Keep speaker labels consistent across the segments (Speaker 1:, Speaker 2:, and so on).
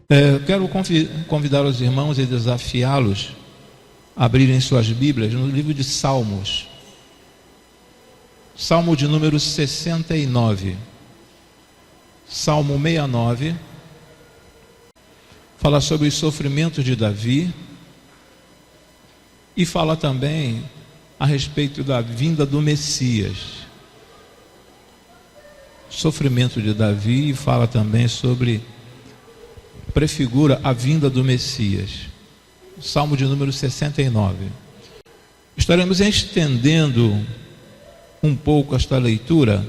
Speaker 1: Eu quero convidar os irmãos e desafiá-los a abrirem suas Bíblias no livro de Salmos. Salmo de número 69. Salmo 69 fala sobre os sofrimentos de Davi e fala também a respeito da vinda do Messias. Sofrimento de Davi e fala também sobre, prefigura a vinda do Messias. Salmo de número 69. Estaremos estendendo um pouco esta leitura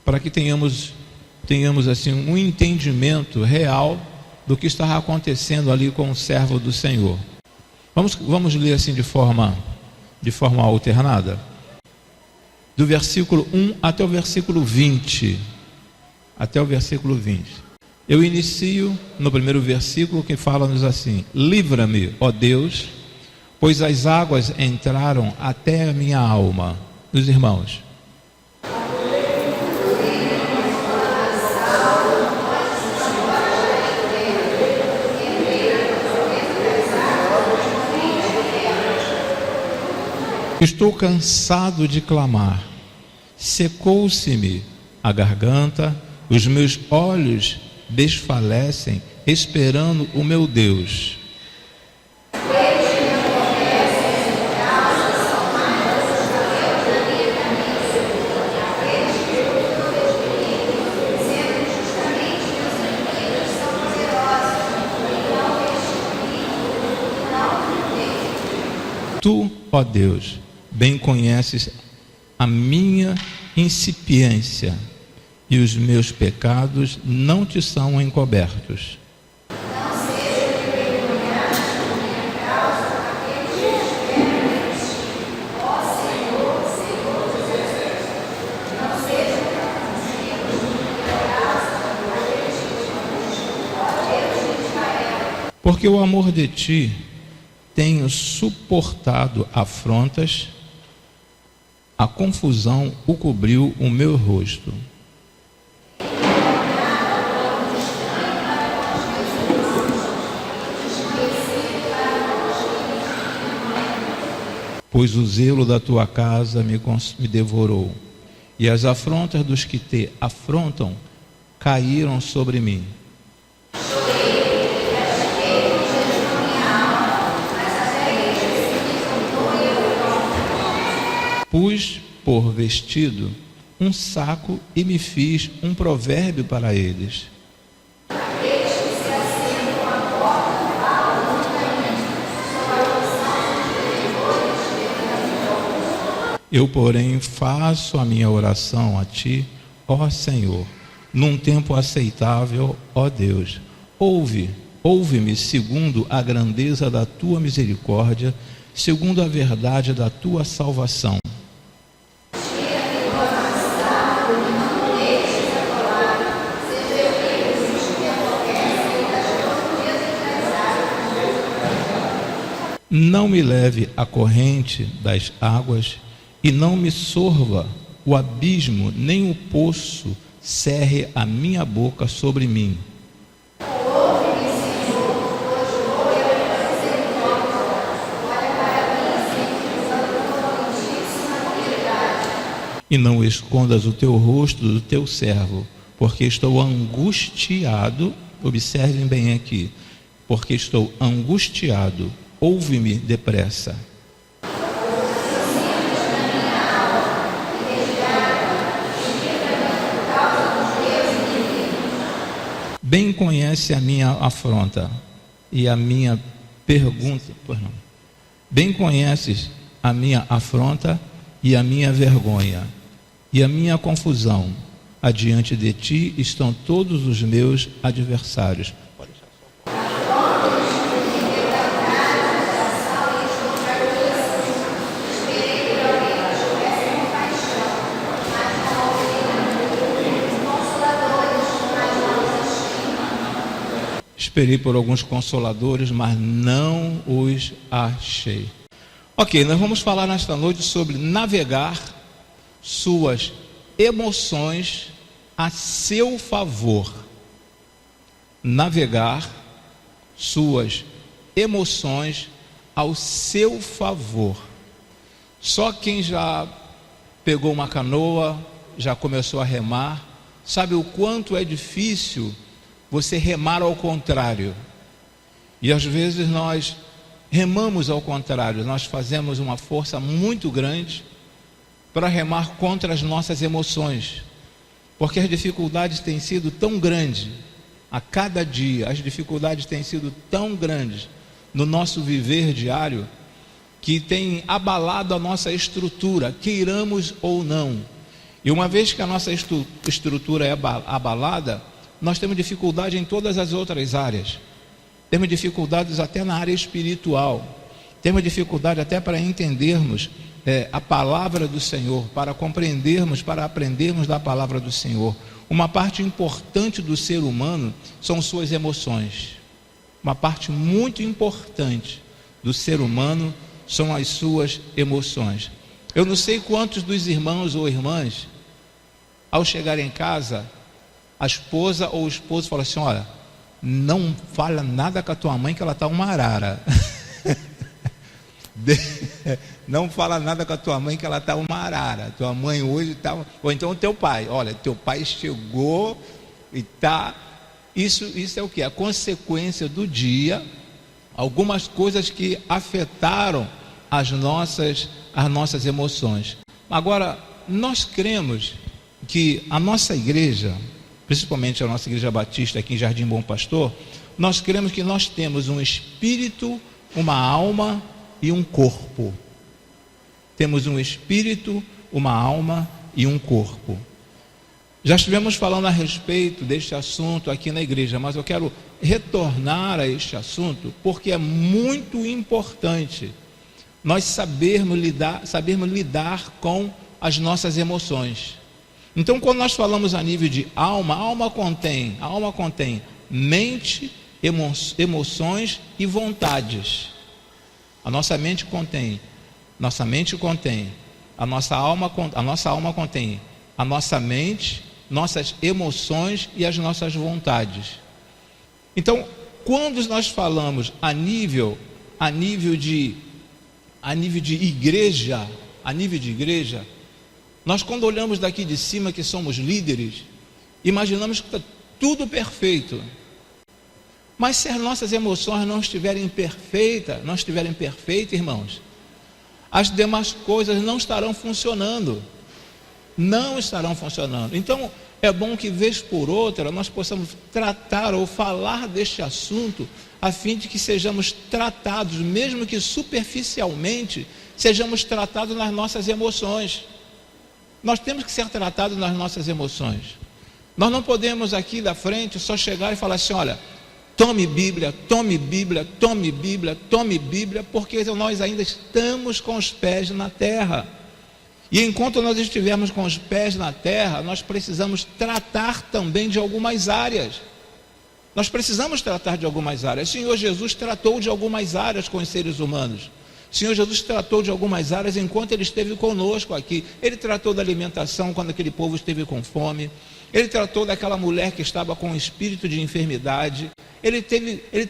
Speaker 1: para que tenhamos assim um entendimento real do que está acontecendo ali com o servo do Senhor. Vamos ler assim de forma alternada, do versículo 1 até o versículo 20. Eu inicio no primeiro versículo, que fala-nos assim: livra-me, ó Deus, pois as águas entraram até a minha alma. Os irmãos. Estou cansado de clamar, secou-se-me a garganta, os meus olhos desfalecem, esperando o meu Deus. Tu, ó Deus, bem conheces a minha incipiência, e os meus pecados não te são encobertos. Não seja que me envergonhaste por minha causa aqueles que esperam em ti, ó Senhor, Senhor dos exércitos. Não seja confundidos por minha causa aqueles que te buscam, ó Deus de Israel. Porque o amor de ti tenho suportado afrontas, a confusão o cobriu o meu rosto. Pois o zelo da tua casa me devorou, e as afrontas dos que te afrontam caíram sobre mim. Pus por vestido um saco e me fiz um provérbio para eles. Eu, porém, faço a minha oração a ti, ó Senhor, num tempo aceitável, ó Deus. Ouve-me segundo a grandeza da tua misericórdia, segundo a verdade da tua salvação. Não me leve a corrente das águas, e não me sorva o abismo, nem o poço cerre a minha boca sobre mim. E não escondas o teu rosto do teu servo, porque estou angustiado. Observem bem aqui, porque estou angustiado. Ouve-me depressa. Bem conhece a minha afronta e a minha pergunta. Bem conheces a minha afronta e a minha vergonha e a minha confusão. Adiante de ti estão todos os meus adversários. Esperei por alguns consoladores, mas não os achei. Ok, nós vamos falar nesta noite sobre navegar suas emoções a seu favor. navegar suas emoções ao seu favor. Só quem já pegou uma canoa, já começou a remar, sabe o quanto é difícil você remar ao contrário. E às vezes nós remamos ao contrário, nós fazemos uma força muito grande para remar contra as nossas emoções, porque as dificuldades têm sido tão grandes a cada dia, as dificuldades têm sido tão grandes no nosso viver diário, que tem abalado a nossa estrutura, queiramos ou não. E uma vez que a nossa estrutura é abalada, nós temos dificuldade em todas as outras áreas. Temos dificuldades até na área espiritual. Temos dificuldade até para entendermos a palavra do Senhor, para compreendermos, para aprendermos da palavra do Senhor. Uma parte importante do ser humano são suas emoções. Uma parte muito importante do ser humano são as suas emoções. Eu não sei quantos dos irmãos ou irmãs, ao chegar em casa, a esposa ou o esposo fala assim: olha, não fala nada com a tua mãe que ela está uma arara. Não fala nada com a tua mãe que ela está uma arara. Tua mãe hoje está... Ou então o teu pai, olha, teu pai chegou e está... Isso é o que? A consequência do dia, algumas coisas que afetaram as nossas emoções. Agora, nós cremos que a nossa igreja, principalmente a nossa igreja batista aqui em Jardim Bom Pastor, nós cremos que nós temos um espírito, uma alma e um corpo. Temos um espírito, uma alma e um corpo. Já estivemos falando a respeito deste assunto aqui na igreja, mas eu quero retornar a este assunto porque é muito importante nós sabermos lidar com as nossas emoções. Então, quando nós falamos a nível de alma, a alma contém mente, emoções e vontades. A nossa mente contém, a nossa alma contém a nossa mente, nossas emoções e as nossas vontades. Então, quando nós falamos a nível de igreja, nós, quando olhamos daqui de cima, que somos líderes, imaginamos que está tudo perfeito. Mas se as nossas emoções não estiverem perfeitas, irmãos, as demais coisas não estarão funcionando. Então, é bom que, vez por outra, nós possamos tratar ou falar deste assunto, a fim de que sejamos tratados, mesmo que superficialmente, sejamos tratados nas nossas emoções. Nós temos que ser tratados nas nossas emoções. Nós não podemos aqui da frente só chegar e falar assim: olha, tome Bíblia, porque nós ainda estamos com os pés na terra. E enquanto nós estivermos com os pés na terra, nós precisamos tratar também de algumas áreas. O Senhor Jesus tratou de algumas áreas com os seres humanos. O Senhor Jesus tratou de algumas áreas enquanto Ele esteve conosco aqui. Ele tratou da alimentação quando aquele povo esteve com fome. Ele tratou daquela mulher que estava com um espírito de enfermidade. Ele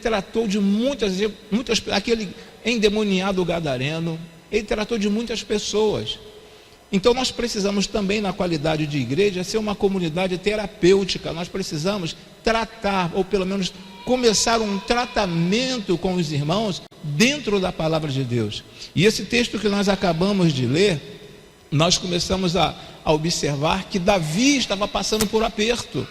Speaker 1: tratou de muitas, aquele endemoniado gadareno. Ele tratou de muitas pessoas. Então nós precisamos também, na qualidade de igreja, ser uma comunidade terapêutica. Nós precisamos tratar, ou pelo menos começar um tratamento com os irmãos dentro da palavra de Deus. E esse texto que nós acabamos de ler, nós começamos a observar que Davi estava passando por aperto.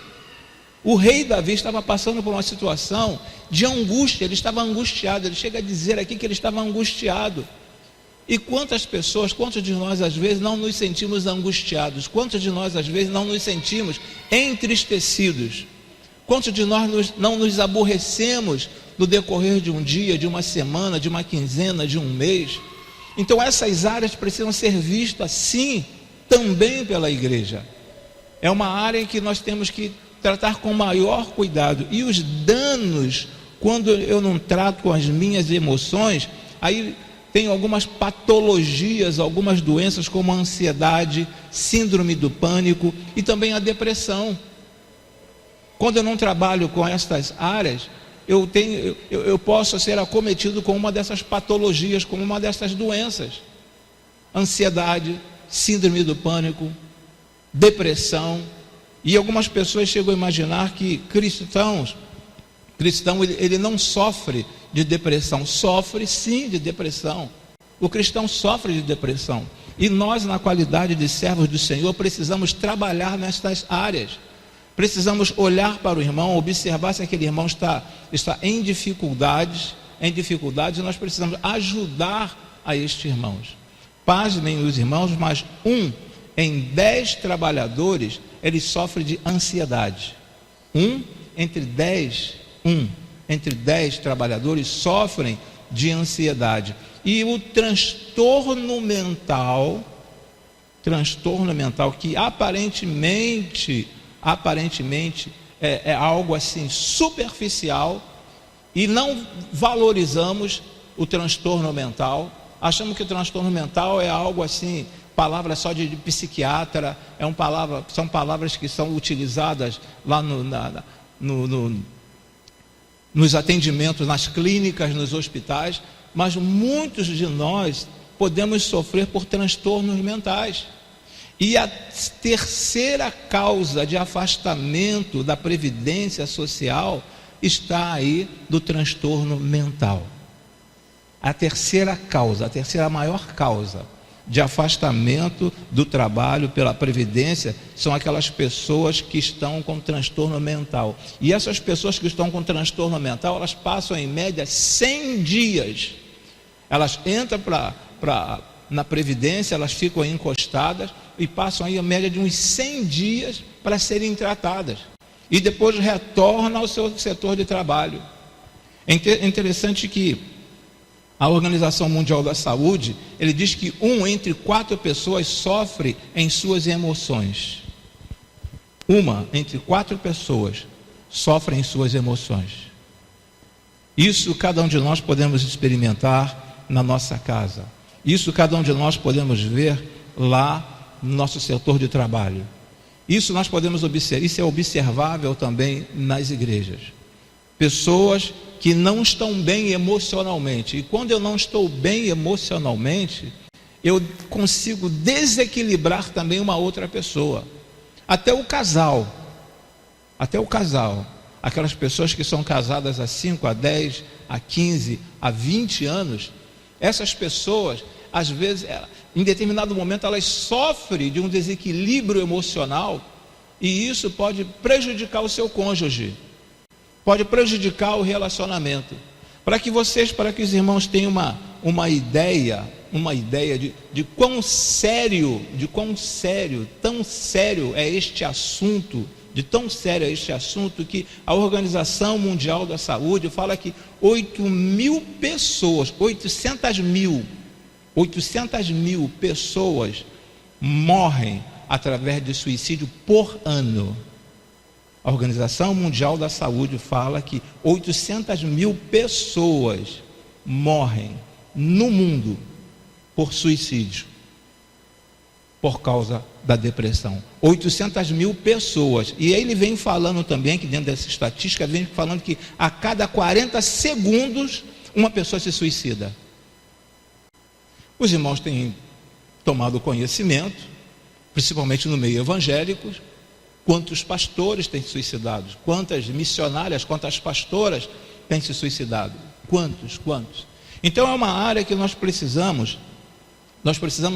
Speaker 1: O rei Davi estava passando por uma situação de angústia, ele estava angustiado. Ele chega a dizer aqui que ele estava angustiado. E quantos de nós às vezes não nos sentimos angustiados? Quantos de nós às vezes não nos sentimos entristecidos? Quantos de nós não nos aborrecemos no decorrer de um dia, de uma semana, de uma quinzena, de um mês? Então essas áreas precisam ser vistas sim, também pela igreja. É uma área em que nós temos que tratar com maior cuidado. E os danos, quando eu não trato com as minhas emoções, aí tem algumas patologias, algumas doenças como a ansiedade, síndrome do pânico e também a depressão. Quando eu não trabalho com estas áreas, eu posso ser acometido com uma dessas patologias, com uma dessas doenças: ansiedade, síndrome do pânico, depressão. E algumas pessoas chegam a imaginar que cristão ele não sofre de depressão. Sofre sim de depressão. O cristão sofre de depressão. E nós, na qualidade de servos do Senhor, precisamos trabalhar nestas áreas. Precisamos olhar para o irmão, observar se aquele irmão está em dificuldades, e nós precisamos ajudar a estes irmãos. Pasmem os irmãos, mas 1 em 10 trabalhadores, ele sofre de ansiedade. 1 entre 10 trabalhadores sofrem de ansiedade. E o transtorno mental, que aparentemente é algo assim superficial, e não valorizamos o transtorno mental. Achamos que o transtorno mental é algo assim, palavra só de psiquiatra, são palavras que são utilizadas lá nos atendimentos, nas clínicas, nos hospitais, mas muitos de nós podemos sofrer por transtornos mentais. E a terceira causa de afastamento da previdência social está aí do transtorno mental. A terceira maior causa de afastamento do trabalho pela previdência são aquelas pessoas que estão com transtorno mental. E essas pessoas que estão com transtorno mental, elas passam em média 100 dias. Elas entram na previdência, elas ficam encostadas e passam aí a média de uns 100 dias para serem tratadas. E depois retornam ao seu setor de trabalho. É interessante que a Organização Mundial da Saúde, ele diz que 1 entre 4 pessoas sofre em suas emoções. 1 entre 4 pessoas sofre em suas emoções. Isso cada um de nós podemos experimentar na nossa casa. Isso cada um de nós podemos ver lá no nosso setor de trabalho. Isso nós podemos observar, isso é observável também nas igrejas. Pessoas que não estão bem emocionalmente. E quando eu não estou bem emocionalmente, eu consigo desequilibrar também uma outra pessoa. Até o casal. Aquelas pessoas que são casadas há 5, a 10, a 15, a 20 anos, essas pessoas, às vezes, em determinado momento, elas sofrem de um desequilíbrio emocional, e isso pode prejudicar o seu cônjuge, pode prejudicar o relacionamento. Para que os irmãos tenham uma ideia de quão sério, tão sério é este assunto, que a Organização Mundial da Saúde fala que 800 mil pessoas morrem através de suicídio por ano. A Organização Mundial da Saúde fala que 800 mil pessoas morrem no mundo por suicídio, por causa da depressão. 800 mil pessoas. E aí ele vem falando também, que dentro dessa estatística, vem falando que a cada 40 segundos uma pessoa se suicida. Os irmãos têm tomado conhecimento, principalmente no meio evangélico, quantos pastores têm se suicidado, quantas missionárias, quantas pastoras têm se suicidado, quantos. Então é uma área que nós precisamos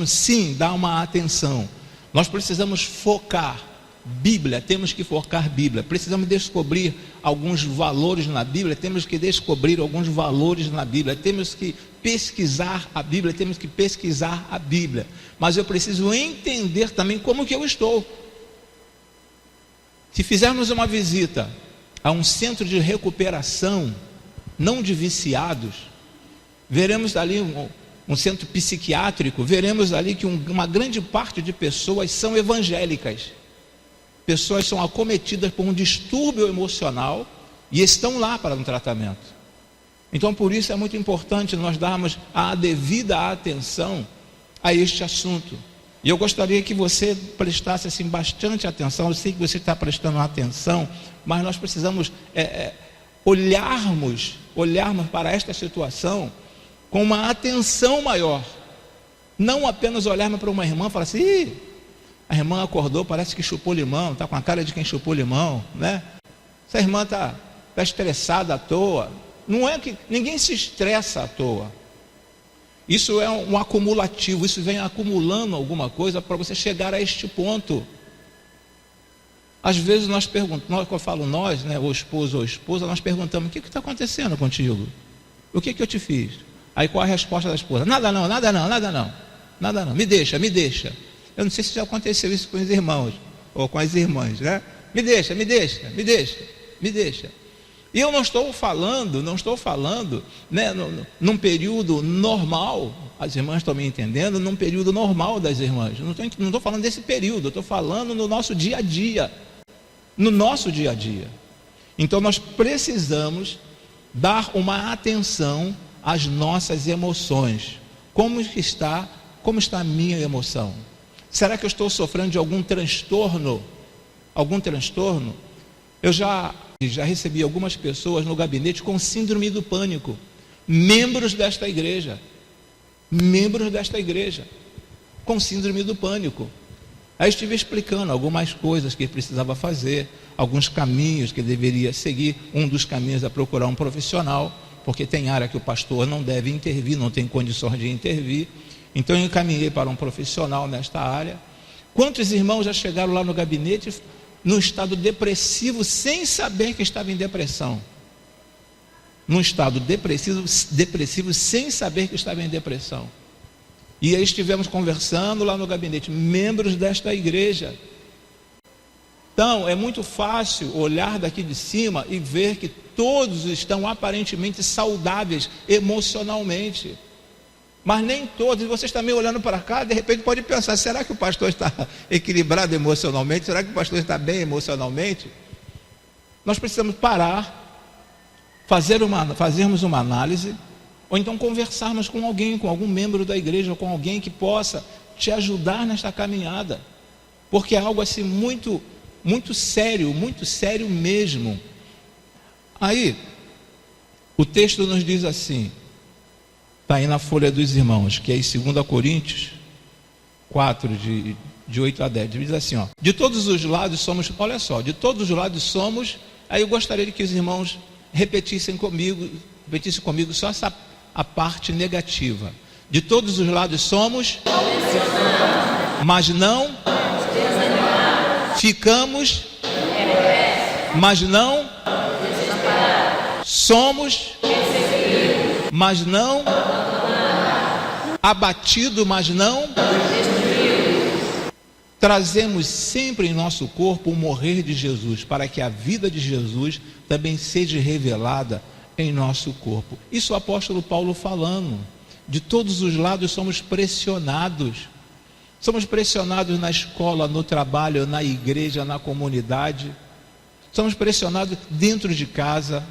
Speaker 1: sim dar uma atenção, nós precisamos focar Bíblia, temos que focar Bíblia, precisamos descobrir alguns valores na Bíblia, temos que pesquisar a Bíblia, mas eu preciso entender também como que eu estou. Se fizermos uma visita a um centro de recuperação, não de viciados, veremos ali um centro psiquiátrico, veremos ali que uma grande parte de pessoas são evangélicas. Pessoas são acometidas por um distúrbio emocional e estão lá para um tratamento. Então, por isso é muito importante nós darmos a devida atenção a este assunto. E eu gostaria que você prestasse assim, bastante atenção. Eu sei que você está prestando atenção, mas nós precisamos olharmos para esta situação com uma atenção maior. Não apenas olharmos para uma irmã e falar assim: Ih, a irmã acordou, parece que chupou limão, está com a cara de quem chupou limão, né? Essa irmã está estressada à toa. Não é que ninguém se estressa à toa. Isso é um acumulativo, isso vem acumulando alguma coisa para você chegar a este ponto. Às vezes nós perguntamos, quando eu falo nós, né, ou esposo ou esposa, nós perguntamos: o que está acontecendo contigo? O que eu te fiz? Aí qual a resposta da esposa? Nada não, me deixa. Eu não sei se já aconteceu isso com os irmãos, ou com as irmãs, né? Me deixa. E eu não estou falando, né, num período normal, as irmãs estão me entendendo, num período normal das irmãs. Não estou falando desse período, eu estou falando no nosso dia a dia. Então nós precisamos dar uma atenção às nossas emoções. Como está a minha emoção? Será que eu estou sofrendo de algum transtorno? Eu já recebi algumas pessoas no gabinete com síndrome do pânico, membros desta igreja, com síndrome do pânico. Aí estive explicando algumas coisas que precisava fazer, alguns caminhos que deveria seguir. Um dos caminhos é procurar um profissional, porque tem área que o pastor não deve intervir, não tem condições de intervir. Então eu encaminhei para um profissional nesta área. Quantos irmãos já chegaram lá no gabinete num estado depressivo, sem saber que estava em depressão? Num estado depressivo, sem saber que estava em depressão. E aí estivemos conversando lá no gabinete, membros desta igreja. Então, é muito fácil olhar daqui de cima e ver que todos estão aparentemente saudáveis emocionalmente. Mas nem todos. Vocês também olhando para cá, de repente pode pensar: será que o pastor está equilibrado emocionalmente? Será que o pastor está bem emocionalmente? Nós precisamos parar, fazermos uma análise, ou então conversarmos com alguém, com algum membro da igreja, ou com alguém que possa te ajudar nesta caminhada, porque é algo assim muito sério mesmo. Aí o texto nos diz assim, está aí na folha dos irmãos, que é em 2 Coríntios 4, de 8 a 10, diz assim, ó: de todos os lados somos, olha só, de todos os lados somos. Aí eu gostaria que os irmãos repetissem comigo só a parte negativa. De todos os lados somos, mas não ficamos, mas não somos, mas não abatido, mas não trazemos sempre em nosso corpo o morrer de Jesus, para que a vida de Jesus também seja revelada em nosso corpo. Isso o apóstolo Paulo falando. De todos os lados somos pressionados na escola, no trabalho, na igreja, na comunidade, somos pressionados dentro de casa,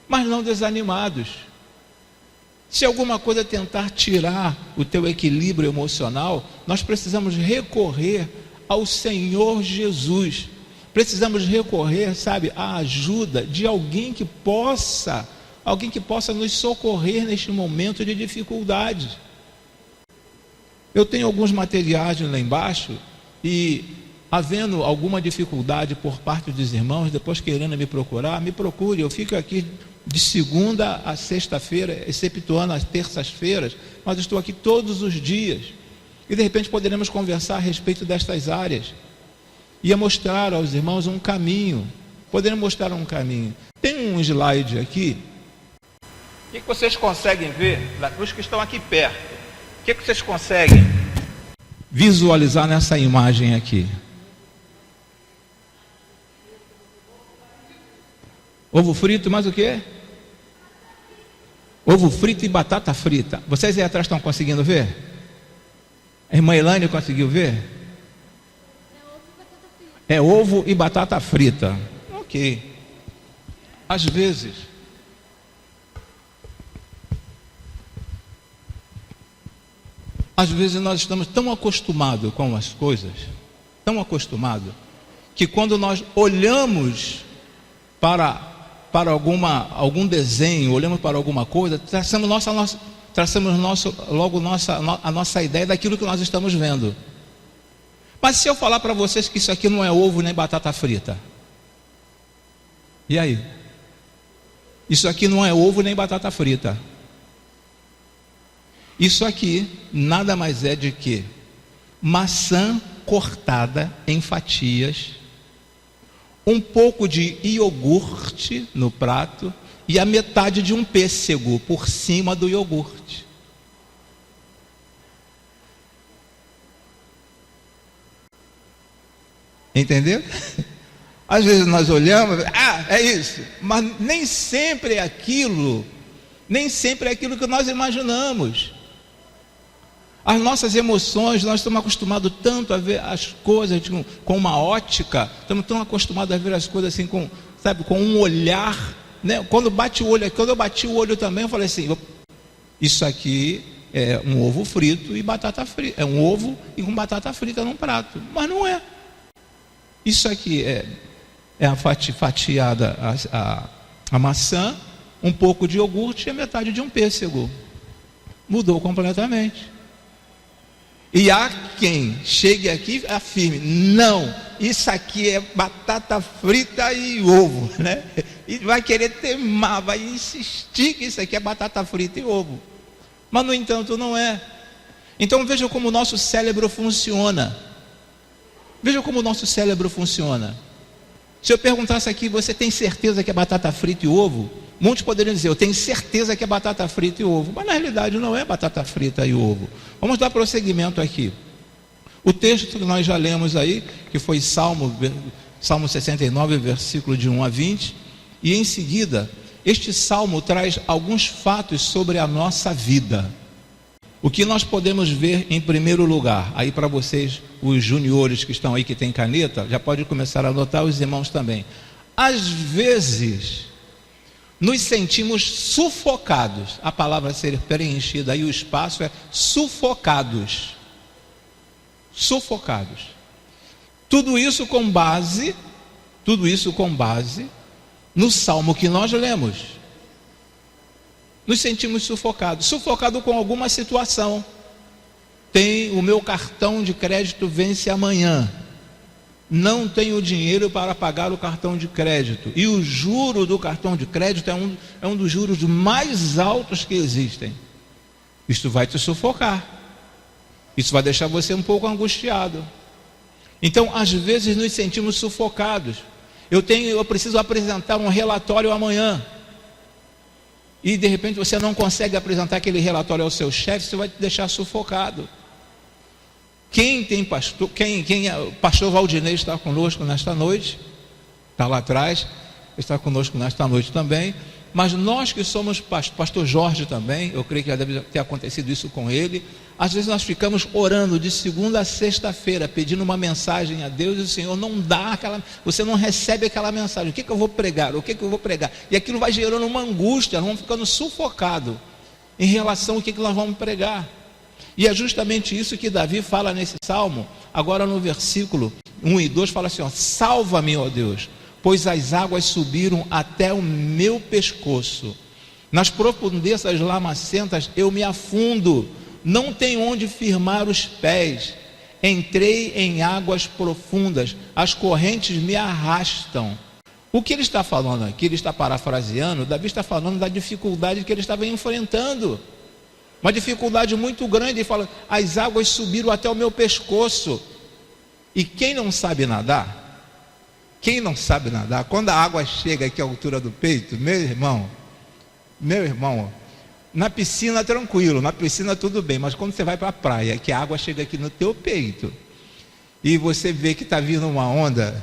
Speaker 1: mas não desanimados. Se alguma coisa tentar tirar o teu equilíbrio emocional, nós precisamos recorrer ao Senhor Jesus. Precisamos recorrer, à ajuda de alguém que possa nos socorrer neste momento de dificuldade. Eu tenho alguns materiais lá embaixo, e havendo alguma dificuldade por parte dos irmãos, depois querendo me procurar, me procure. Eu fico aqui de segunda a sexta-feira, exceptuando as terças-feiras, mas estou aqui todos os dias, e de repente poderemos conversar a respeito destas áreas, e mostrar aos irmãos um caminho. Poderemos mostrar um caminho. Tem um slide aqui. O que vocês conseguem ver? Os que estão aqui perto, o que vocês conseguem visualizar nessa imagem aqui? Ovo frito, mais o quê? Ovo frito e batata frita. Vocês aí atrás estão conseguindo ver? A irmã Elaine conseguiu ver? É ovo e batata frita. Ok. Às vezes, Às vezes nós estamos tão acostumados com as coisas, tão acostumados, que quando nós olhamos para algum desenho, olhamos para alguma coisa, traçamos logo a nossa ideia daquilo que nós estamos vendo. Mas se eu falar para vocês que isso aqui não é ovo nem batata frita, e aí? Isso aqui não é ovo nem batata frita. Isso aqui nada mais é de que maçã cortada em fatias, um pouco de iogurte no prato e a metade de um pêssego por cima do iogurte. Entendeu? Às vezes nós olhamos, é isso, mas nem sempre é aquilo que nós imaginamos. As nossas emoções, nós estamos acostumados tanto a ver as coisas com uma ótica, estamos tão acostumados a ver as coisas assim com um olhar, né? Quando eu bati o olho também, eu falei assim, isso aqui é um ovo frito e batata frita, é um ovo e com batata frita num prato, mas não é. Isso aqui é a fatiada a maçã, um pouco de iogurte e a metade de um pêssego. Mudou completamente. E há quem chegue aqui e afirme, não, isso aqui é batata frita e ovo, né? E vai querer teimar, vai insistir que isso aqui é batata frita e ovo. Mas no entanto não é. Então veja como o nosso cérebro funciona. Se eu perguntasse aqui, você tem certeza que é batata frita e ovo? Muitos poderiam dizer, eu tenho certeza que é batata frita e ovo. Mas na realidade não é batata frita e ovo. Vamos dar prosseguimento aqui. O texto que nós já lemos aí, que foi Salmo 69, versículo de 1 a 20. E em seguida, este salmo traz alguns fatos sobre a nossa vida. O que nós podemos ver em primeiro lugar? Aí para vocês, os juniores que estão aí, que têm caneta, já pode começar a anotar, os irmãos também. Às vezes nos sentimos sufocados. A palavra a ser preenchida aí, o espaço é sufocados. Tudo isso com base no salmo que nós lemos. Nos sentimos sufocados com alguma situação. O meu cartão de crédito vence amanhã. Não tenho dinheiro para pagar o cartão de crédito. E o juro do cartão de crédito é um dos juros mais altos que existem. Isso vai te sufocar. Isso vai deixar você um pouco angustiado. Então, às vezes nos sentimos sufocados. Eu preciso apresentar um relatório amanhã. E de repente você não consegue apresentar aquele relatório ao seu chefe, isso vai te deixar sufocado. O pastor Valdinei está conosco nesta noite, está lá atrás, está conosco nesta noite também. Mas nós que somos pastor Jorge também, eu creio que já deve ter acontecido isso com ele. Às vezes nós ficamos orando de segunda a sexta-feira, pedindo uma mensagem a Deus, e o Senhor não dá você não recebe aquela mensagem. O que eu vou pregar? E aquilo vai gerando uma angústia, nós vamos ficando sufocados em relação ao que nós vamos pregar. E é justamente isso que Davi fala nesse salmo. Agora no versículo 1 e 2 fala assim, salva-me, ó Deus, pois as águas subiram até o meu pescoço. Nas profundezas lamacentas eu me afundo, não tenho onde firmar os pés. Entrei em águas profundas, as correntes me arrastam. O que ele está falando aqui, ele está parafraseando, Davi está falando da dificuldade que ele estava enfrentando. Uma dificuldade muito grande. Ele fala, as águas subiram até o meu pescoço. E quem não sabe nadar, quando a água chega aqui à altura do peito, meu irmão, na piscina tranquilo, na piscina tudo bem, mas quando você vai para a praia, que a água chega aqui no teu peito, e você vê que está vindo uma onda,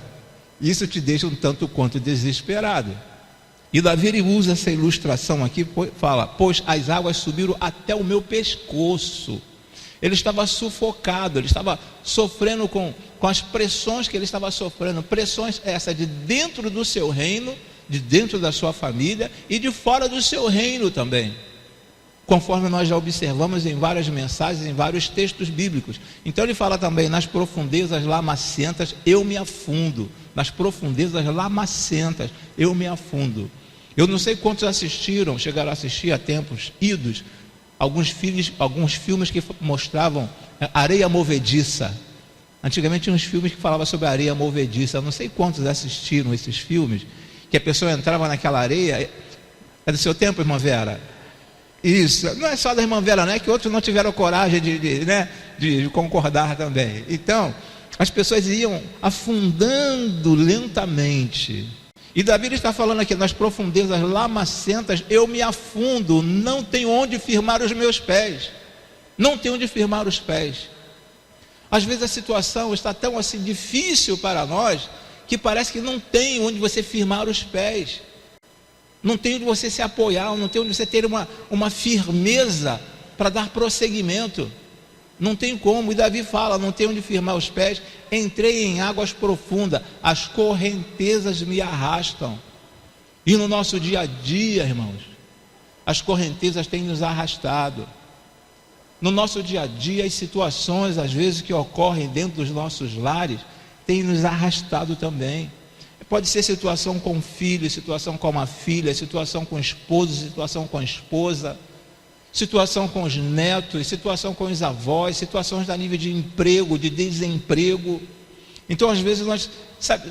Speaker 1: isso te deixa um tanto quanto desesperado. E Davi ele usa essa ilustração aqui, fala, pois as águas subiram até o meu pescoço. Ele estava sufocado, ele estava sofrendo com as pressões que ele estava sofrendo, pressões essas de dentro do seu reino, de dentro da sua família e de fora do seu reino também. conforme nós já observamos em várias mensagens, em vários textos bíblicos. Então ele fala também: nas profundezas lamacentas eu me afundo. Nas profundezas lamacentas eu me afundo. Eu não sei quantos chegaram a assistir a tempos idos, alguns filmes que mostravam areia movediça. Antigamente tinha uns filmes que falavam sobre areia movediça. Eu não sei quantos assistiram esses filmes, que a pessoa entrava naquela areia. É do seu tempo, irmã Vera? Isso, não é só da irmã Vera, não é que outros não tiveram coragem de concordar também. Então, as pessoas iam afundando lentamente. E Davi está falando aqui: nas profundezas lamacentas eu me afundo, não tenho onde firmar os meus pés. Não tenho onde firmar os pés. Às vezes a situação está tão assim difícil para nós, que parece que não tem onde você firmar os pés. Não tem onde você se apoiar, não tem onde você ter uma firmeza para dar prosseguimento. Não tem como. E Davi fala: não tem onde firmar os pés, entrei em águas profundas, as correntezas me arrastam. E no nosso dia a dia, irmãos, as correntezas têm nos arrastado. No nosso dia a dia, as situações às vezes que ocorrem dentro dos nossos lares têm nos arrastado também. Pode ser situação com o filho, situação com a filha, situação com o esposo, situação com a esposa, situação com os netos, situação com os avós, situações a nível de emprego, de desemprego. Então às vezes nós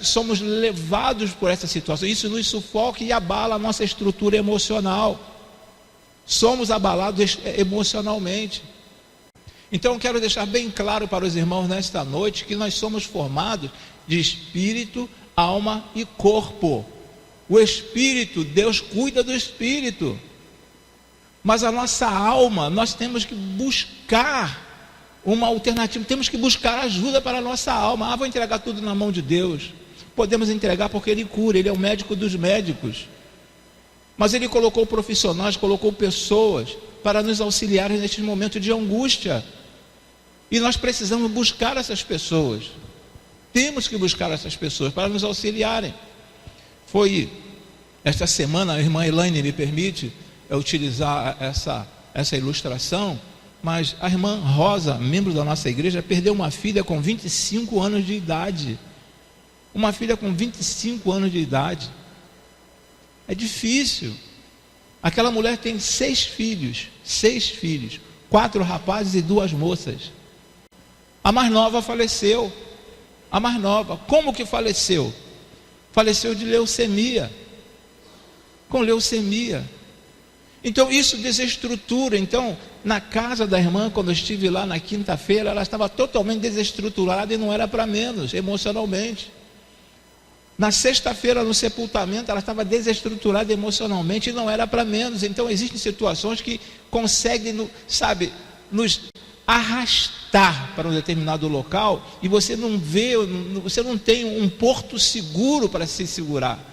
Speaker 1: somos levados por essa situação. Isso nos sufoca e abala a nossa estrutura emocional. Somos abalados emocionalmente. Então eu quero deixar bem claro para os irmãos nesta noite que nós somos formados de espírito, alma e corpo. O espírito, Deus cuida do espírito, mas a nossa alma, nós temos que buscar uma alternativa, temos que buscar ajuda para a nossa alma. Vou entregar tudo na mão de Deus. Podemos entregar porque Ele cura, Ele é o médico dos médicos, mas Ele colocou profissionais, colocou pessoas para nos auxiliarem neste momento de angústia, e nós precisamos buscar essas pessoas. Temos que buscar essas pessoas para nos auxiliarem. Foi esta semana, a irmã Elaine me permite utilizar essa ilustração, mas a irmã Rosa, membro da nossa igreja, perdeu uma filha com 25 anos de idade. Uma filha com 25 anos de idade. É difícil. Aquela mulher tem 6 filhos, 4 rapazes e 2 moças. A mais nova faleceu. A mais nova, como que faleceu? Faleceu de leucemia, com leucemia. Então isso desestrutura. Então na casa da irmã, quando eu estive lá na quinta-feira, ela estava totalmente desestruturada, e não era para menos, emocionalmente. Na sexta-feira, no sepultamento, ela estava desestruturada emocionalmente, e não era para menos. Então existem situações que conseguem, nos arrastar para um determinado local, e você não vê, você não tem um porto seguro para se segurar.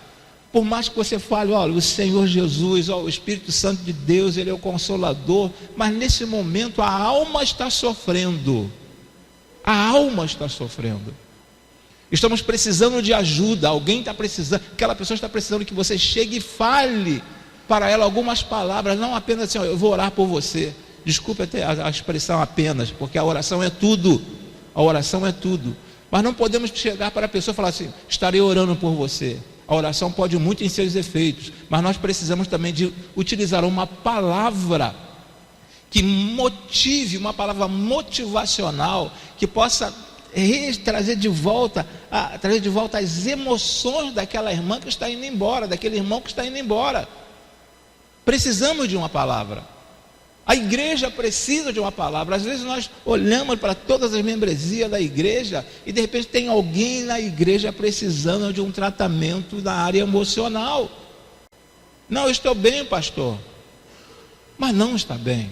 Speaker 1: Por mais que você fale: olha, o Senhor Jesus, o Espírito Santo de Deus, Ele é o Consolador, mas nesse momento a alma está sofrendo. A alma está sofrendo. Estamos precisando de ajuda. Alguém está precisando, aquela pessoa está precisando que você chegue e fale para ela algumas palavras, não apenas assim: eu vou orar por você. Desculpe até a expressão apenas, porque a oração é tudo. A oração é tudo. Mas não podemos chegar para a pessoa e falar assim: estarei orando por você. A oração pode muito em seus efeitos, mas nós precisamos também de utilizar uma palavra que motive, uma palavra motivacional, que possa trazer de volta as emoções daquela irmã que está indo embora, daquele irmão que está indo embora. Precisamos de uma palavra. A igreja precisa de uma palavra. Às vezes nós olhamos para todas as membresias da igreja e de repente tem alguém na igreja precisando de um tratamento na área emocional. Não, eu estou bem, pastor, mas não está bem.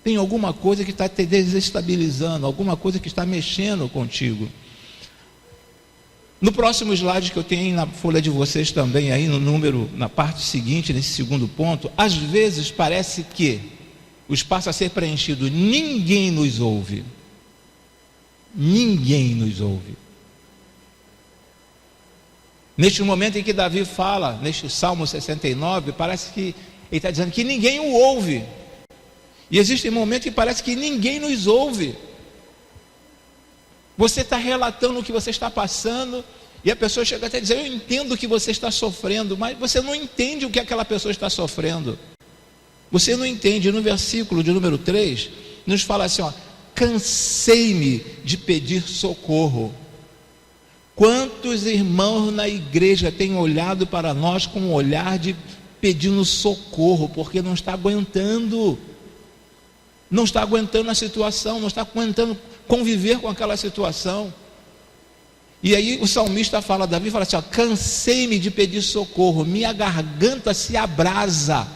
Speaker 1: Tem alguma coisa que está te desestabilizando, alguma coisa que está mexendo contigo. No próximo slide que eu tenho na folha de vocês também, aí no número, na parte seguinte, nesse segundo ponto, às vezes parece que o espaço a ser preenchido, ninguém nos ouve. Ninguém nos ouve. Neste momento em que Davi fala, neste Salmo 69, parece que ele está dizendo que ninguém o ouve. E existem momentos que parece que ninguém nos ouve. Você está relatando o que você está passando, e a pessoa chega até a dizer: eu entendo o que você está sofrendo, mas você não entende o que aquela pessoa está sofrendo. Você não entende. No versículo de número 3, nos fala assim, ó: cansei-me de pedir socorro. Quantos irmãos na igreja têm olhado para nós com um olhar de pedindo socorro, porque não está aguentando a situação, não está aguentando conviver com aquela situação. E aí o salmista fala, Davi fala assim, ó: cansei-me de pedir socorro, minha garganta se abrasa.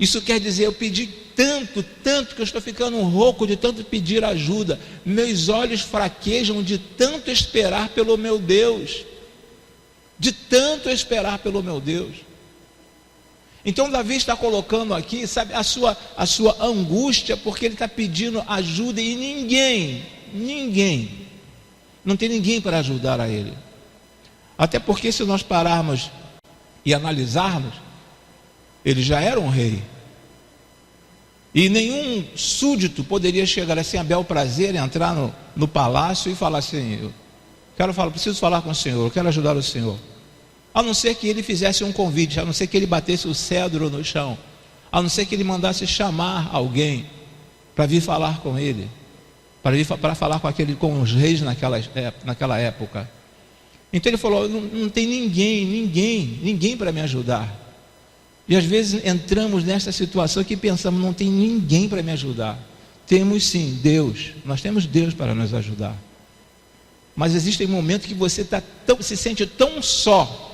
Speaker 1: Isso quer dizer, eu pedi tanto que eu estou ficando rouco de tanto pedir ajuda, meus olhos fraquejam de tanto esperar pelo meu Deus, Então Davi está colocando aqui, sabe, a sua angústia, porque ele está pedindo ajuda e não tem ninguém para ajudar a ele. Até porque, se nós pararmos e analisarmos, ele já era um rei, e nenhum súdito poderia chegar assim a bel prazer, entrar no palácio e falar assim: preciso falar com o Senhor, eu quero ajudar o Senhor. A não ser que ele fizesse um convite, a não ser que ele batesse o cedro no chão, a não ser que ele mandasse chamar alguém para vir falar com ele, para falar com os reis naquela época. Então ele falou: não tem ninguém para me ajudar. E às vezes entramos nessa situação que pensamos: não tem ninguém para me ajudar. Temos sim Deus, nós temos Deus para nos ajudar. Mas existem momentos que você se sente tão só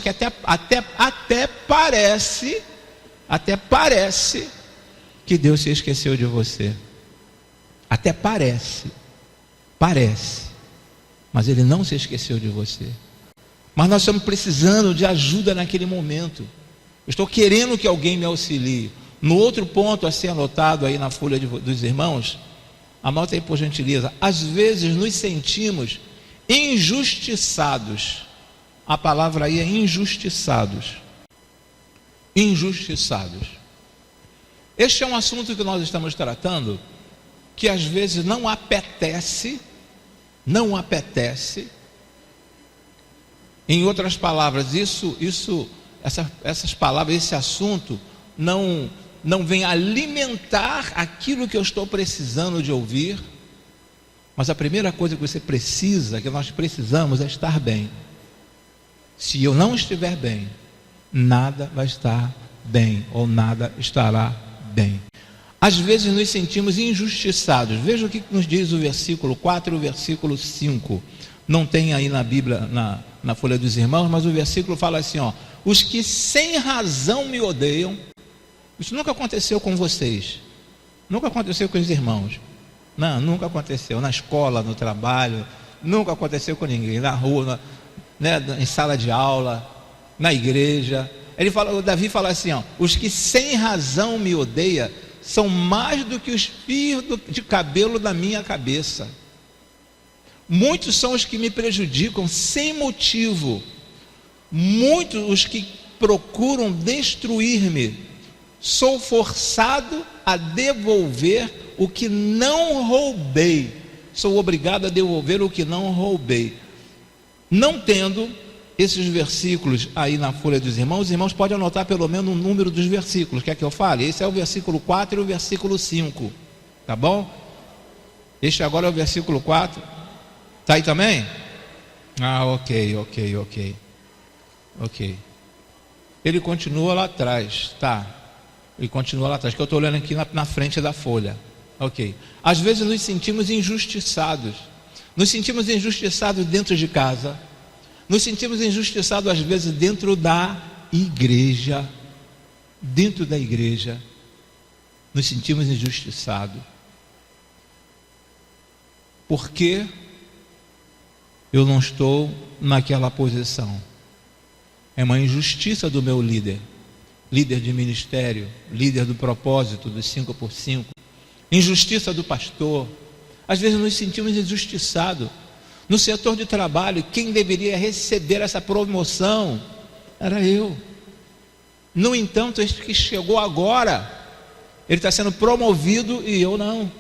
Speaker 1: que até parece que Deus se esqueceu de você. Até parece, mas Ele não se esqueceu de você. Mas nós estamos precisando de ajuda naquele momento. Eu estou querendo que alguém me auxilie. No outro ponto a ser anotado aí na folha dos irmãos, anota aí por gentileza: às vezes nos sentimos injustiçados. A palavra aí é injustiçados. Este é um assunto que nós estamos tratando, que às vezes não apetece. Em outras palavras, essas palavras, esse assunto não vem alimentar aquilo que eu estou precisando de ouvir. Mas a primeira coisa que nós precisamos é estar bem. Se eu não estiver bem, nada vai estar bem, ou nada estará bem. Às vezes nos sentimos injustiçados. Veja o que nos diz o versículo 4 e o versículo 5. Não tem aí na Bíblia, na folha dos irmãos, mas o versículo fala assim, ó: os que sem razão me odeiam. Isso nunca aconteceu com vocês, nunca aconteceu com os irmãos, não, nunca aconteceu na escola, no trabalho, nunca aconteceu com ninguém, na rua, em sala de aula, na igreja. O Davi fala assim, ó: os que sem razão me odeiam são mais do que os fios de cabelo da minha cabeça. Muitos são os que me prejudicam sem motivo, muitos os que procuram destruir-me. Sou forçado a devolver o que não roubei. Sou obrigado a devolver o que não roubei. Não tendo esses versículos aí na folha dos irmãos, os irmãos podem anotar pelo menos o número dos versículos. Quer que eu fale? Esse é o versículo 4 e o versículo 5. Tá bom? Este agora é o versículo 4. Tá aí também? Ok. Ele continua lá atrás, tá? Ele continua lá atrás, que eu estou olhando aqui na frente da folha. Ok. Às vezes nos sentimos injustiçados. Nos sentimos injustiçados dentro de casa. Nos sentimos injustiçados às vezes dentro da igreja. Dentro da igreja. Nos sentimos injustiçados. Por quê? Eu não estou naquela posição. É uma injustiça do meu líder de ministério, líder do propósito dos 5x5, injustiça do pastor. Às vezes nos sentimos injustiçados. No setor de trabalho, quem deveria receber essa promoção era eu. No entanto, este que chegou agora Ele está sendo promovido e eu não.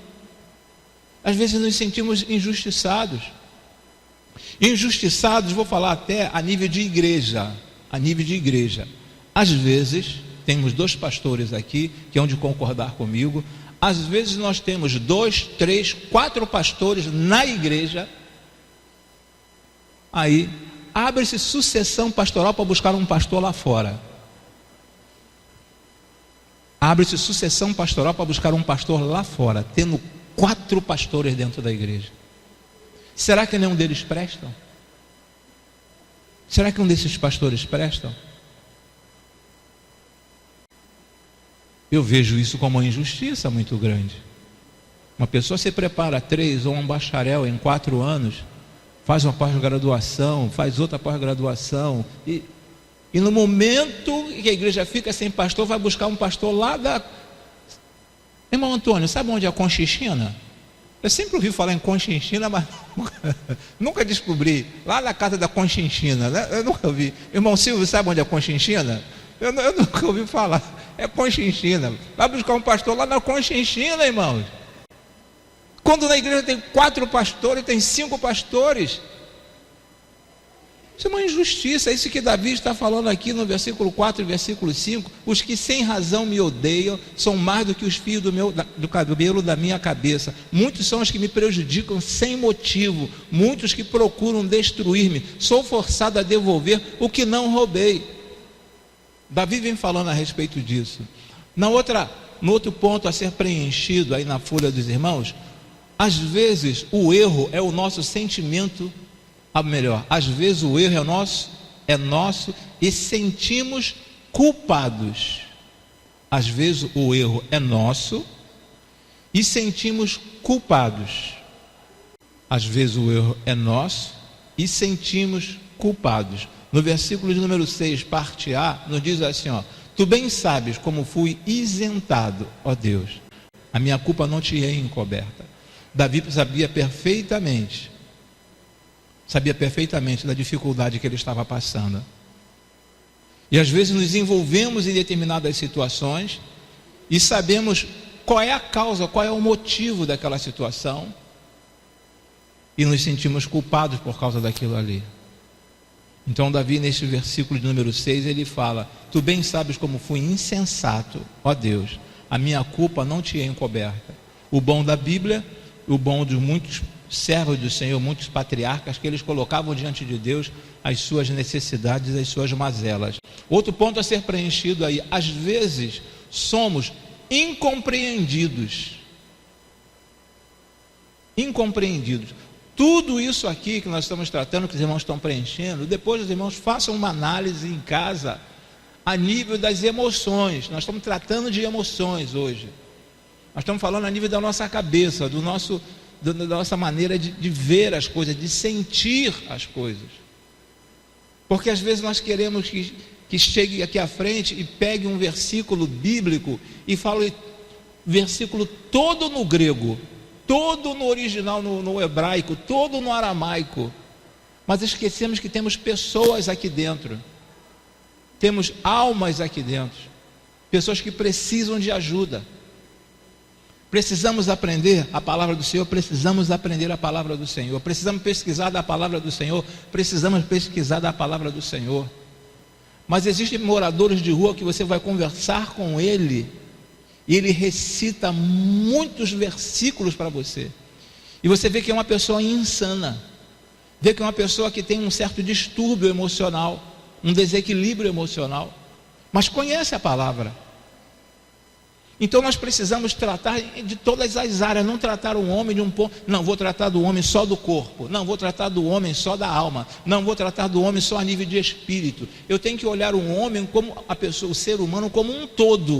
Speaker 1: Às vezes nos sentimos injustiçados. Injustiçados, vou falar até a nível de igreja. A nível de igreja. Às vezes, temos 2 pastores aqui que hão de concordar comigo. Às vezes nós temos 2, 3, 4 pastores na igreja. Aí abre-se sucessão pastoral para buscar um pastor lá fora. Abre-se sucessão pastoral para buscar um pastor lá fora, tendo 4 pastores dentro da igreja. Será que nenhum deles prestam? Será que um desses pastores prestam? Eu vejo isso como uma injustiça muito grande. Uma pessoa se prepara 3 ou um bacharel em 4 anos, faz uma pós-graduação, faz outra pós-graduação, e no momento que a igreja fica sem pastor, vai buscar um pastor lá da... Irmão Antônio, sabe onde é a Conchinchina? Eu sempre ouvi falar em Conchinchina, mas nunca descobri. Lá na casa da Conchinchina, né? Eu nunca ouvi. Irmão Silvio, sabe onde é a Conchinchina? Eu nunca ouvi falar. É Conchinchina. Vai buscar um pastor lá na Conchinchina, irmãos. Quando na igreja tem 4 pastores, tem 5 pastores. Isso é uma injustiça. É isso que Davi está falando aqui no versículo 4 e versículo 5. Os que sem razão me odeiam são mais do que os fios do cabelo da minha cabeça. Muitos são os que me prejudicam sem motivo. Muitos que procuram destruir-me. Sou forçado a devolver o que não roubei. Davi vem falando a respeito disso. No outro ponto a ser preenchido aí na folha dos irmãos, às vezes o erro é o nosso sentimento, às vezes o erro é nosso e sentimos culpados. Às vezes o erro é nosso e sentimos culpados. Às vezes o erro é nosso e sentimos culpados. No versículo de número 6, parte A, nos diz assim, ó: tu bem sabes como fui isentado, ó Deus, a minha culpa não te é encoberta. Davi sabia perfeitamente da dificuldade que ele estava passando. E às vezes nos envolvemos em determinadas situações e sabemos qual é a causa, qual é o motivo daquela situação e nos sentimos culpados por causa daquilo ali. Então Davi, neste versículo de número 6, ele fala: tu bem sabes como fui insensato, ó Deus, a minha culpa não te é encoberta. O bom da Bíblia, o bom de muitos servos do Senhor, muitos patriarcas, que eles colocavam diante de Deus as suas necessidades, as suas mazelas. Outro ponto a ser preenchido aí: às vezes somos incompreendidos. Tudo isso aqui que nós estamos tratando, que os irmãos estão preenchendo, depois os irmãos façam uma análise em casa a nível das emoções. Nós estamos tratando de emoções hoje. Nós estamos falando a nível da nossa cabeça, da nossa maneira de ver as coisas, de sentir as coisas. Porque às vezes nós queremos que chegue aqui à frente e pegue um versículo bíblico e fale versículo todo no grego, todo no original, no hebraico, todo no aramaico, mas esquecemos que temos pessoas aqui dentro, temos almas aqui dentro, pessoas que precisam de ajuda. Precisamos aprender a palavra do Senhor, precisamos pesquisar da palavra do Senhor, mas existem moradores de rua que você vai conversar com ele, e ele recita muitos versículos para você, e você vê que é uma pessoa insana, vê que é uma pessoa que tem um certo distúrbio emocional, um desequilíbrio emocional, mas conhece a palavra. Então nós precisamos tratar de todas as áreas, não tratar o homem de um ponto, não vou tratar do homem só do corpo, não vou tratar do homem só da alma, não vou tratar do homem só a nível de espírito. Eu tenho que olhar o homem como a pessoa, o ser humano como um todo,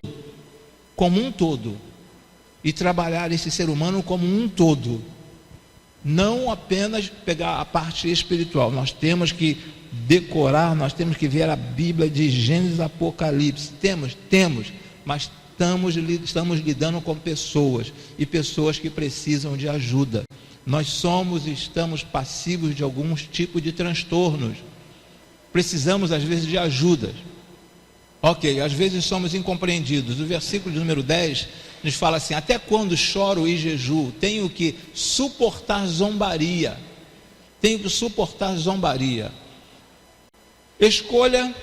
Speaker 1: e trabalhar esse ser humano como um todo, não apenas pegar a parte espiritual. Nós temos que decorar, nós temos que ver a Bíblia de Gênesis a Apocalipse, temos, mas estamos lidando com pessoas, e pessoas que precisam de ajuda. Nós estamos passivos de alguns tipos de transtornos, precisamos às vezes de ajuda. Ok, às vezes somos incompreendidos. O versículo de número 10 nos fala assim: até quando choro e jejuo, tenho que suportar zombaria. Tenho que suportar zombaria. Escolha,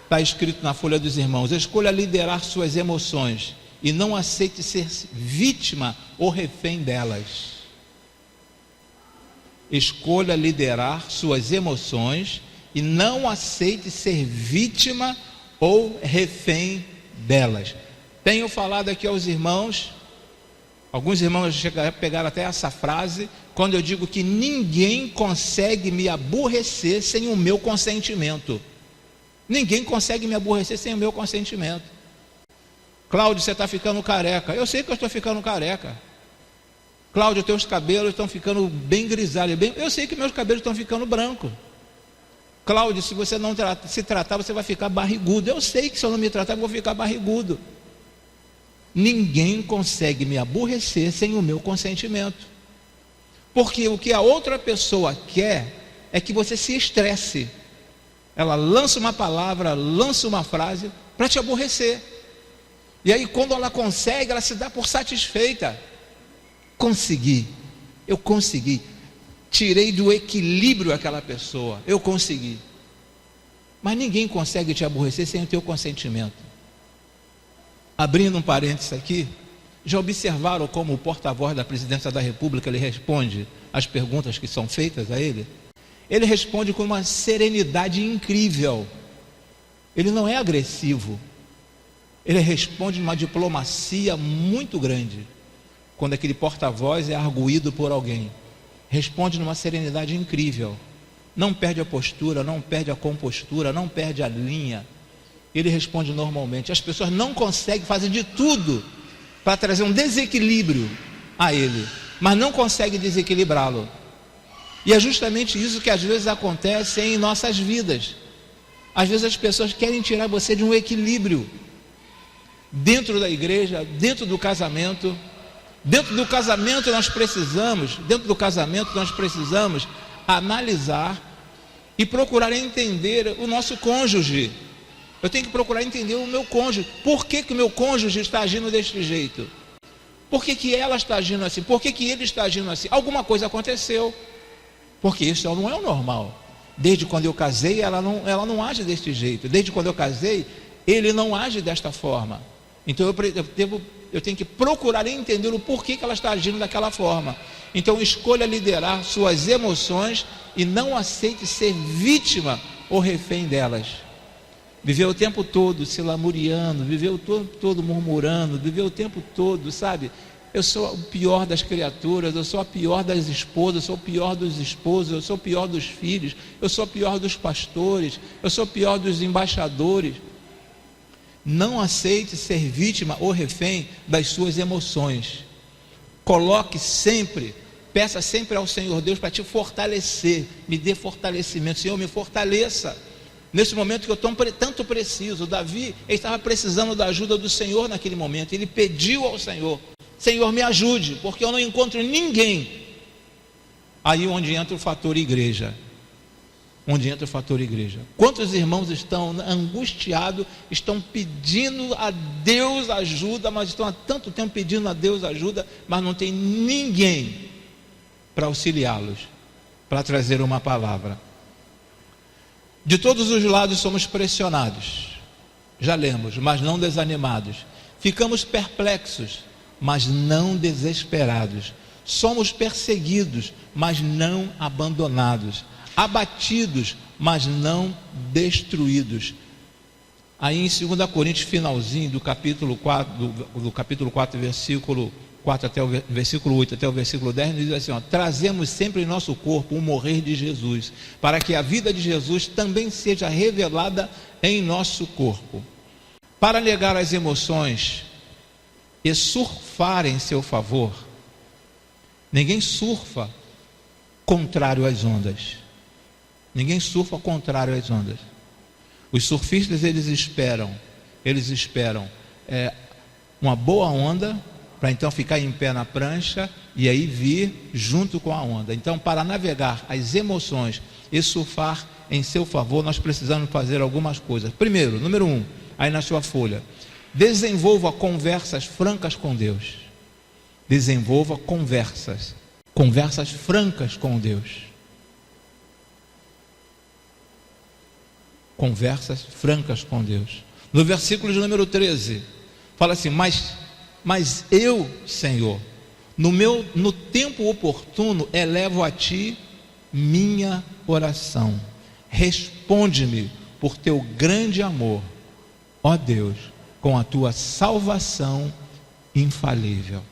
Speaker 1: está escrito na folha dos irmãos, escolha liderar suas emoções e não aceite ser vítima ou refém delas. Escolha liderar suas emoções e não aceite ser vítima ou refém delas. Tenho falado aqui aos irmãos, alguns irmãos pegaram até essa frase, quando eu digo que ninguém consegue me aborrecer sem o meu consentimento. Ninguém consegue me aborrecer sem o meu consentimento. Cláudio, você está ficando careca. Eu sei que eu estou ficando careca. Cláudio, teus cabelos estão ficando bem grisalhos. Eu sei que meus cabelos estão ficando brancos. Cláudio, se você não se tratar, você vai ficar barrigudo. Eu sei que se eu não me tratar, eu vou ficar barrigudo. Ninguém consegue me aborrecer sem o meu consentimento. Porque o que a outra pessoa quer é que você se estresse. Ela lança uma palavra, lança uma frase para te aborrecer. E aí quando ela consegue, ela se dá por satisfeita. Eu consegui. Tirei do equilíbrio aquela pessoa. Eu consegui. Mas ninguém consegue te aborrecer sem o teu consentimento. Abrindo um parênteses aqui, já observaram como o porta-voz da Presidência da República ele responde às perguntas que são feitas a ele? Ele responde com uma serenidade incrível. Ele não é agressivo. Ele responde numa diplomacia muito grande. Quando aquele porta-voz é arguído por alguém, responde numa serenidade incrível. Não perde a postura, não perde a compostura, não perde a linha. Ele responde normalmente. As pessoas não conseguem fazer de tudo para trazer um desequilíbrio a ele, mas não conseguem desequilibrá-lo. E é justamente isso que às vezes acontece em nossas vidas. Às vezes as pessoas querem tirar você de um equilíbrio dentro da igreja, dentro do casamento. Dentro do casamento nós precisamos analisar e procurar entender o nosso cônjuge. Eu tenho que procurar entender o meu cônjuge. Por que o meu cônjuge está agindo deste jeito? Por que ela está agindo assim? Por que ele está agindo assim? Alguma coisa aconteceu. Porque isso não é o normal. Desde quando eu casei, ela não age deste jeito. Desde quando eu casei, ele não age desta forma. Então eu tenho que procurar entender o porquê que ela está agindo daquela forma. Então escolha liderar suas emoções e não aceite ser vítima ou refém delas. Viver o tempo todo se lamuriando, viver o tempo todo murmurando, viver o tempo todo, sabe? Eu sou o pior das criaturas, eu sou a pior das esposas, eu sou o pior dos esposos, eu sou o pior dos filhos, eu sou o pior dos pastores, eu sou o pior dos embaixadores. Não aceite ser vítima ou refém das suas emoções. Coloque sempre, peça sempre ao Senhor Deus para te fortalecer. Me dê fortalecimento. Senhor, me fortaleça. Nesse momento que eu tanto preciso. Davi, ele estava precisando da ajuda do Senhor naquele momento. Ele pediu ao Senhor: Senhor, me ajude, porque eu não encontro ninguém. Aí onde entra o fator igreja. Quantos irmãos estão angustiados, estão pedindo a Deus ajuda, mas estão há tanto tempo pedindo a Deus ajuda, mas não tem ninguém para auxiliá-los, para trazer uma palavra. De todos os lados somos pressionados, já lemos, mas não desanimados. Ficamos perplexos, mas não desesperados. Somos perseguidos, mas não abandonados. Abatidos, mas não destruídos. Aí em 2 Coríntios, finalzinho do capítulo 4, versículo 4 até o versículo 8 até o versículo 10, nos diz assim, ó: trazemos sempre em nosso corpo o morrer de Jesus, para que a vida de Jesus também seja revelada em nosso corpo. Para negar as emoções e surfar em seu favor, ninguém surfa contrário às ondas. Ninguém surfa ao contrário às ondas. Os surfistas, eles esperam uma boa onda, para então ficar em pé na prancha e aí vir junto com a onda. Então, para navegar as emoções e surfar em seu favor, nós precisamos fazer algumas coisas. Primeiro, número 1, aí na sua folha. Desenvolva conversas francas com Deus. Desenvolva conversas francas com Deus. Conversas francas com Deus. No versículo de número 13, fala assim: mas eu, Senhor, no tempo oportuno, elevo a Ti minha oração. Responde-me por Teu grande amor, ó Deus, com a Tua salvação infalível.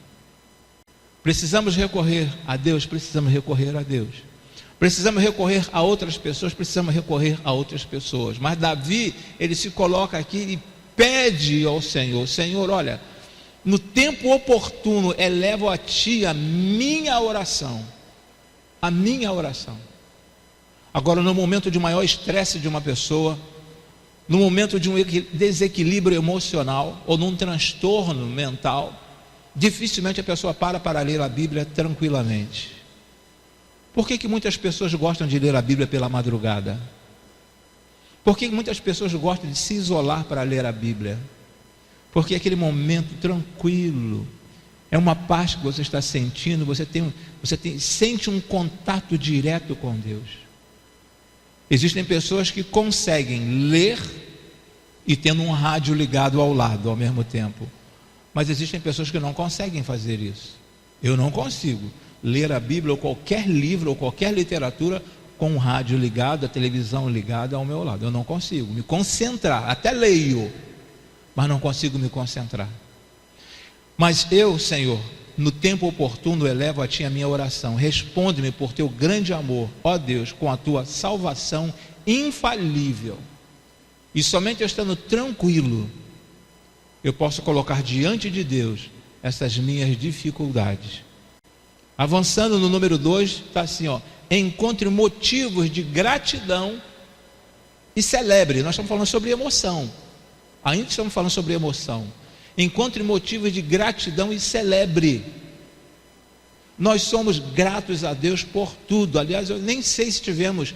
Speaker 1: Precisamos recorrer a Deus, precisamos recorrer a Deus. Precisamos recorrer a outras pessoas, precisamos recorrer a outras pessoas. Mas Davi, ele se coloca aqui e pede ao Senhor: Senhor, olha, no tempo oportuno elevo a Ti a minha oração. A minha oração. Agora, no momento de maior estresse de uma pessoa, no momento de um desequilíbrio emocional ou num transtorno mental, dificilmente a pessoa para ler a Bíblia tranquilamente. Por que muitas pessoas gostam de ler a Bíblia pela madrugada? Por que muitas pessoas gostam de se isolar para ler a Bíblia? Porque aquele momento tranquilo, é uma paz que você está sentindo, sente um contato direto com Deus. Existem pessoas que conseguem ler e tendo um rádio ligado ao lado ao mesmo tempo. Mas existem pessoas que não conseguem fazer isso. Eu não consigo ler a Bíblia ou qualquer livro ou qualquer literatura com o rádio ligado, a televisão ligada ao meu lado. Eu não consigo me concentrar, até leio, mas não consigo me concentrar. Mas eu, Senhor, no tempo oportuno elevo a Ti a minha oração. Responde-me por Teu grande amor, ó Deus, com a Tua salvação infalível. E somente eu estando tranquilo, eu posso colocar diante de Deus essas minhas dificuldades. Avançando no número 2, está assim, ó: encontre motivos de gratidão e celebre. Nós estamos falando sobre emoção. Ainda estamos falando sobre emoção. Encontre motivos de gratidão e celebre. Nós somos gratos a Deus por tudo. Aliás, eu nem sei se tivemos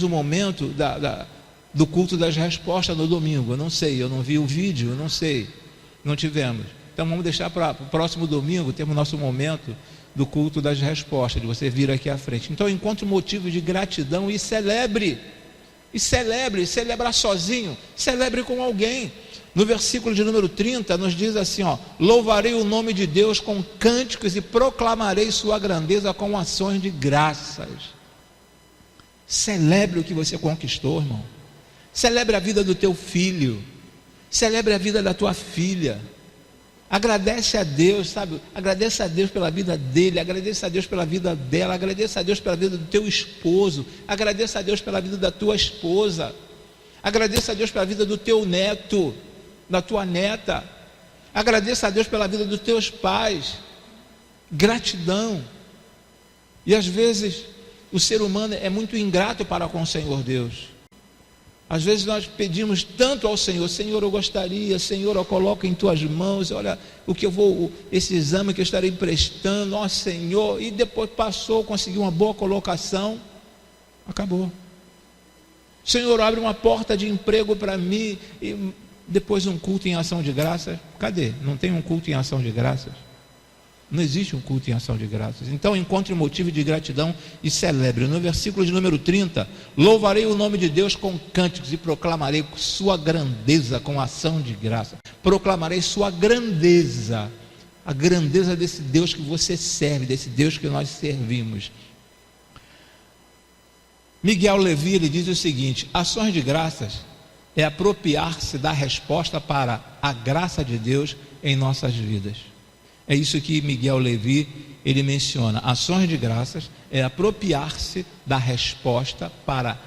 Speaker 1: um momento do culto das respostas no domingo. Eu não sei, eu não vi o vídeo, eu não sei. Não tivemos. Então vamos deixar para o próximo domingo, temos nosso momento do culto das respostas, de você vir aqui à frente. Então encontre motivos de gratidão e celebre. E celebre, celebrar sozinho, celebre com alguém. No versículo de número 30 nos diz assim, ó: louvarei o nome de Deus com cânticos e proclamarei sua grandeza com ações de graças. Celebre o que você conquistou, irmão. Celebre a vida do teu filho, celebre a vida da tua filha. Agradece a Deus, sabe? Agradeça a Deus pela vida dele, agradeça a Deus pela vida dela, agradeça a Deus pela vida do teu esposo, agradeça a Deus pela vida da tua esposa, agradeça a Deus pela vida do teu neto, da tua neta, agradeça a Deus pela vida dos teus pais. Gratidão. E às vezes o ser humano é muito ingrato para com o Senhor Deus. Às vezes nós pedimos tanto ao Senhor: Senhor, eu gostaria, Senhor, eu coloco em tuas mãos, olha, esse exame que eu estarei prestando, ó Senhor, e depois passou, conseguiu uma boa colocação, acabou. Senhor, abre uma porta de emprego para mim, e depois um culto em ação de graças. Cadê? Não tem um culto em ação de graças? Não existe um culto em ação de graças. Então encontre motivo de gratidão e celebre. No versículo de número 30, louvarei o nome de Deus com cânticos e proclamarei sua grandeza com ação de graça. Proclamarei sua grandeza, a grandeza desse Deus que você serve, desse Deus que nós servimos. Miguel Levi, ele diz o seguinte: ações de graças é apropriar-se da resposta para a graça de Deus em nossas vidas. É isso que Miguel Levi, ele menciona. Ações de graças é apropriar-se da resposta para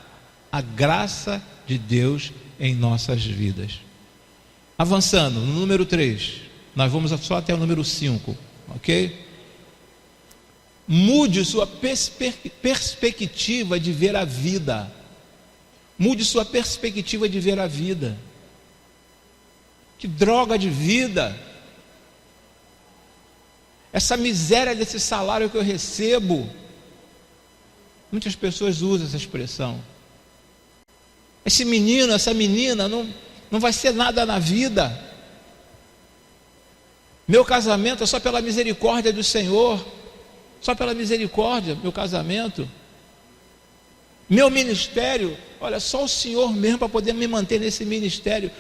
Speaker 1: a graça de Deus em nossas vidas. Avançando, no número 3, nós vamos só até o número 5, ok? Mude sua perspectiva de ver a vida. Mude sua perspectiva de ver a vida. Que droga de vida! Essa miséria desse salário que eu recebo. Muitas pessoas usam essa expressão. Esse menino, essa menina não vai ser nada na vida. Meu casamento é só pela misericórdia do Senhor, só pela misericórdia, meu casamento. Meu ministério, olha, só o Senhor mesmo para poder me manter nesse ministério.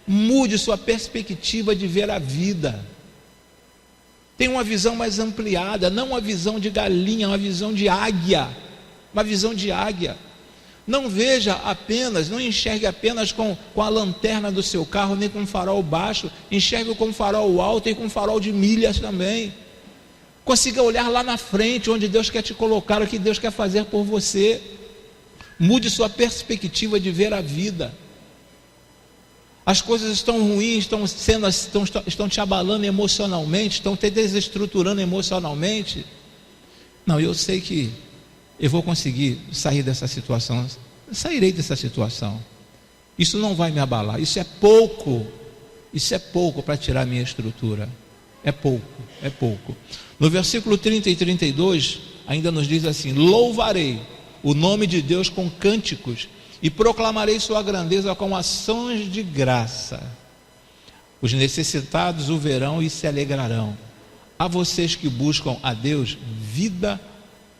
Speaker 1: Mude sua perspectiva de ver a vida. Tenha uma visão mais ampliada, não uma visão de galinha, uma visão de águia. Uma visão de águia. Não veja apenas, não enxergue apenas com a lanterna do seu carro, nem com um farol baixo. Enxergue com um farol alto e com um farol de milhas também. Consiga olhar lá na frente, onde Deus quer te colocar, o que Deus quer fazer por você. Mude sua perspectiva de ver a vida. As coisas estão ruins, estão te abalando emocionalmente, estão te desestruturando emocionalmente. Não, eu sei que eu vou conseguir sair dessa situação. Sairei dessa situação. Isso não vai me abalar. Isso é pouco. Isso é pouco para tirar a minha estrutura. É pouco, é pouco. No versículo 30 e 32, ainda nos diz assim: louvarei o nome de Deus com cânticos e proclamarei sua grandeza com ações de graça. Os necessitados o verão e se alegrarão. A vocês que buscam a Deus, vida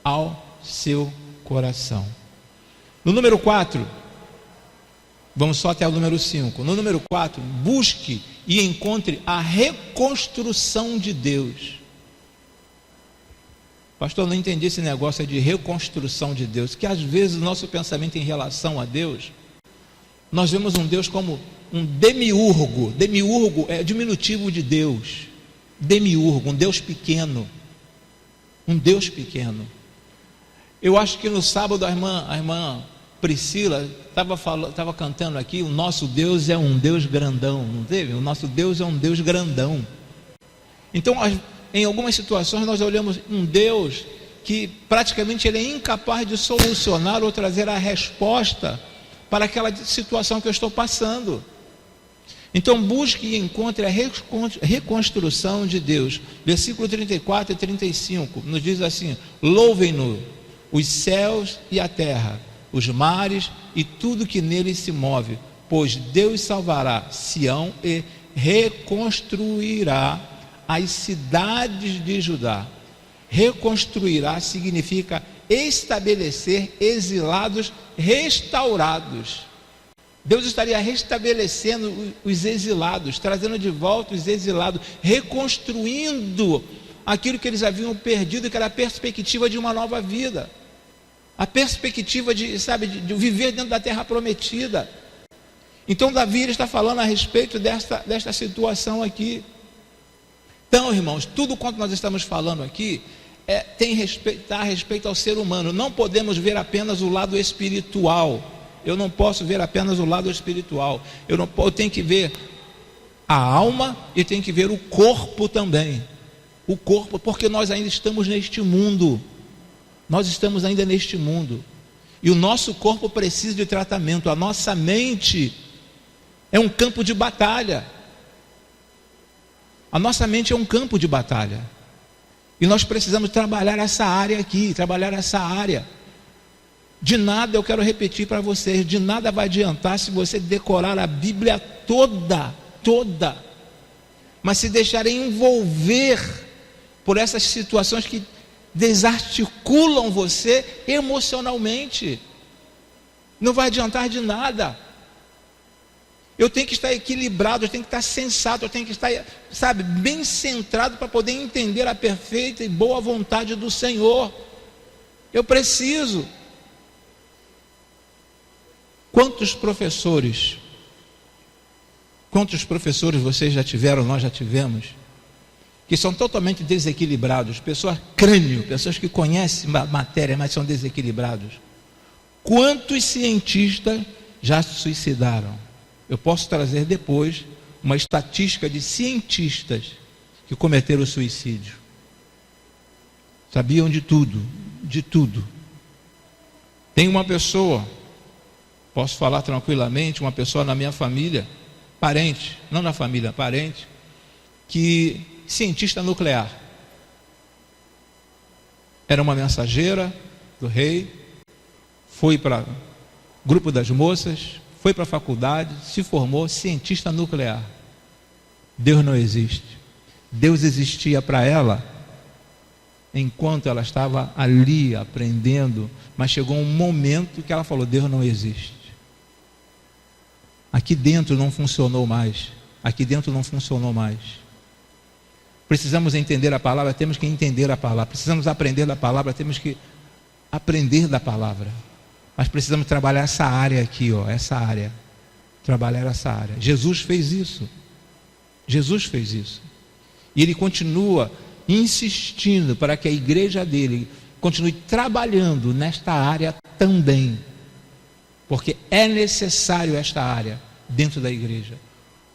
Speaker 1: ao seu coração. No número 4, vamos só até o número 5. No número 4, busque e encontre a reconstrução de Deus. Pastor, não entendi esse negócio de reconstrução de Deus, que às vezes o nosso pensamento em relação a Deus, nós vemos um Deus como um demiurgo. Demiurgo é diminutivo de Deus. Demiurgo, um Deus pequeno. Um Deus pequeno. Eu acho que no sábado a irmã Priscila estava cantando aqui: o nosso Deus é um Deus grandão, não teve? O nosso Deus é um Deus grandão. Então, em algumas situações nós olhamos um Deus que praticamente ele é incapaz de solucionar ou trazer a resposta para aquela situação que eu estou passando. Então busque e encontre a reconstrução de Deus. Versículo 34 e 35 nos diz assim: louvem-no os céus e a terra, os mares e tudo que neles se move, pois Deus salvará Sião e reconstruirá as cidades de Judá. Reconstruirá significa estabelecer exilados restaurados. Deus estaria restabelecendo os exilados, trazendo de volta os exilados, reconstruindo aquilo que eles haviam perdido, que era a perspectiva de uma nova vida, a perspectiva de viver dentro da terra prometida. Então Davi está falando a respeito desta situação aqui. Então, irmãos, tudo quanto nós estamos falando aqui está a respeito ao ser humano. Não podemos ver apenas o lado espiritual. Eu não posso ver apenas o lado espiritual. Eu tenho que ver a alma e tenho que ver o corpo também. O corpo, porque nós ainda estamos neste mundo. Nós estamos ainda neste mundo. E o nosso corpo precisa de tratamento. A nossa mente é um campo de batalha. A nossa mente é um campo de batalha. E nós precisamos trabalhar essa área aqui, trabalhar essa área. De nada, eu quero repetir para vocês, de nada vai adiantar se você decorar a Bíblia toda. Mas se deixar envolver por essas situações que desarticulam você emocionalmente, não vai adiantar de nada. Eu tenho que estar equilibrado, eu tenho que estar sensato, eu tenho que estar, bem centrado para poder entender a perfeita e boa vontade do Senhor. Eu preciso. Quantos professores vocês já tiveram, nós já tivemos, que são totalmente desequilibrados, pessoas crânio, pessoas que conhecem a matéria, mas são desequilibrados. Quantos cientistas já se suicidaram? Eu posso trazer depois uma estatística de cientistas que cometeram suicídio. Sabiam de tudo, de tudo. Tem uma pessoa, posso falar tranquilamente, uma pessoa na minha família, parente, não na família, parente, que cientista nuclear. Era uma mensageira do rei, foi para grupo das moças, foi para a faculdade, se formou cientista nuclear. Deus não existe. Deus existia para ela enquanto ela estava ali aprendendo, mas chegou um momento que ela falou: Deus não existe. Aqui dentro não funcionou mais. Aqui dentro não funcionou mais. Precisamos entender a palavra, temos que entender a palavra. Precisamos aprender da palavra, temos que aprender da palavra. Mas precisamos trabalhar essa área aqui, essa área. Trabalhar essa área. Jesus fez isso. Jesus fez isso. E Ele continua insistindo para que a igreja dele continue trabalhando nesta área também. Porque é necessário esta área dentro da igreja.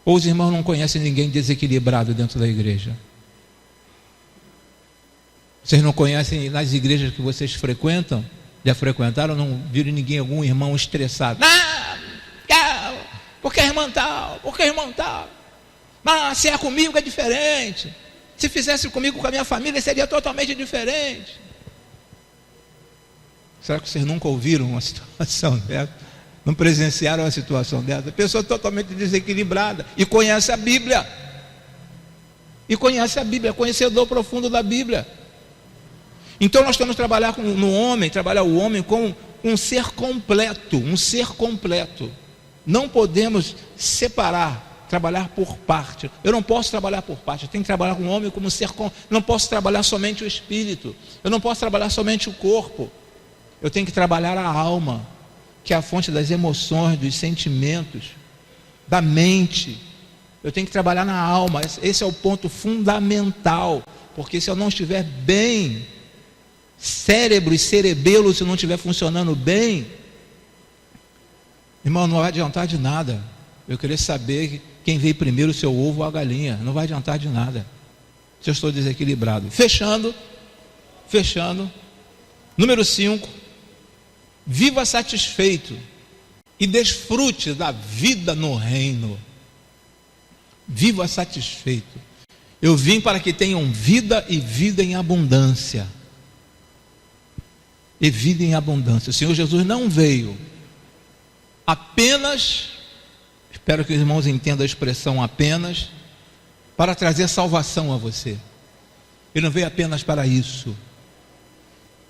Speaker 1: Ou os irmãos não conhecem ninguém desequilibrado dentro da igreja? Vocês não conhecem nas igrejas que vocês frequentam? Já frequentaram? Não viram ninguém, algum irmão estressado? Porque irmão tal? Porque irmão tal? Mas se é comigo é diferente. Se fizesse comigo, com a minha família, seria totalmente diferente. Será que vocês nunca ouviram uma situação dessa? Não presenciaram uma situação dessa? A pessoa totalmente desequilibrada e conhece a Bíblia. E conhece a Bíblia, conhecedor profundo da Bíblia. Então nós temos que trabalhar no homem, trabalhar o homem como um ser completo, um ser completo. Não podemos separar, trabalhar por parte. Eu não posso trabalhar por parte, eu tenho que trabalhar com o homem como ser completo. Não posso trabalhar somente o espírito, eu não posso trabalhar somente o corpo. Eu tenho que trabalhar a alma, que é a fonte das emoções, dos sentimentos, da mente. Eu tenho que trabalhar na alma. Esse é o ponto fundamental, porque se eu não estiver bem, cérebro e cerebelo, se não estiver funcionando bem, irmão, não vai adiantar de nada eu querer saber quem veio primeiro, o seu ovo ou a galinha. Não vai adiantar de nada se eu estou desequilibrado. Fechando. Número 5, viva satisfeito e desfrute da vida no reino. Viva satisfeito. Eu vim para que tenham vida e vida em abundância. E vida em abundância. O Senhor Jesus não veio apenas, espero que os irmãos entendam a expressão apenas, para trazer salvação a você. Ele não veio apenas para isso.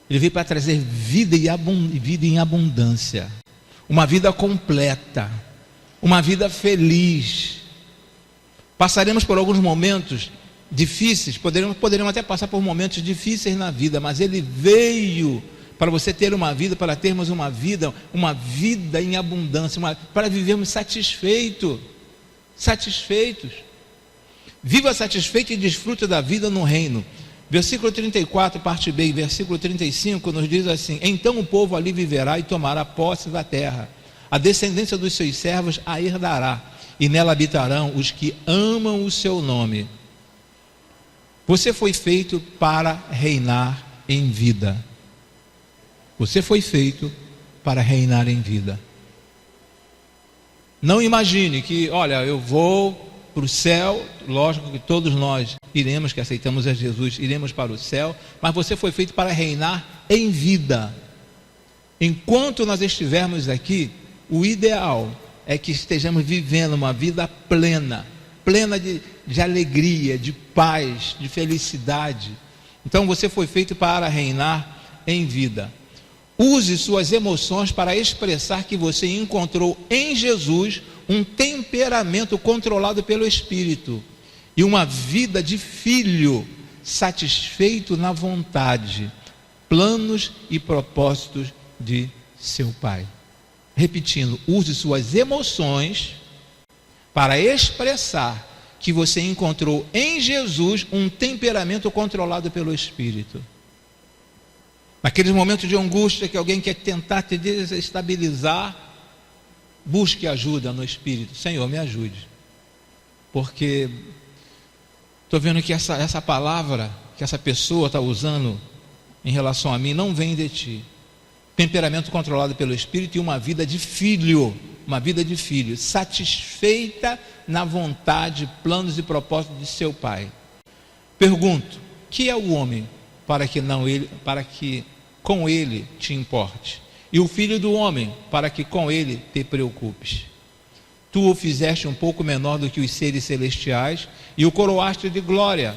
Speaker 1: Ele veio para trazer vida em abundância. Uma vida completa. Uma vida feliz. Passaremos por alguns momentos difíceis, poderemos até passar por momentos difíceis na vida, mas Ele veio para você ter uma vida, para termos uma vida em abundância, para vivermos satisfeitos. Viva satisfeito e desfruta da vida no reino. Versículo 34, parte B, e versículo 35 nos diz assim: então o povo ali viverá e tomará posse da terra. A descendência dos seus servos a herdará, e nela habitarão os que amam o seu nome. Você foi feito para reinar em vida. Você foi feito para reinar em vida. Não imagine que, olha, eu vou para o céu. Lógico que todos nós iremos, que aceitamos a Jesus, iremos para o céu, mas você foi feito para reinar em vida. Enquanto nós estivermos aqui, o ideal é que estejamos vivendo uma vida plena de alegria, de paz, de felicidade. Então você foi feito para reinar em vida. Use suas emoções para expressar que você encontrou em Jesus um temperamento controlado pelo Espírito e uma vida de filho satisfeito na vontade, planos e propósitos de seu Pai. Repetindo, use suas emoções para expressar que você encontrou em Jesus um temperamento controlado pelo Espírito. Naqueles momentos de angústia que alguém quer tentar te desestabilizar, busque ajuda no Espírito. Senhor, me ajude, porque estou vendo que essa palavra que essa pessoa está usando em relação a mim não vem de ti. Temperamento controlado pelo Espírito e uma vida de filho, satisfeita na vontade, planos e propósitos de seu Pai. Pergunto: que é o homem para que com ele te importe, e o filho do homem para que com ele te preocupes? Tu o fizeste um pouco menor do que os seres celestiais e o coroaste de glória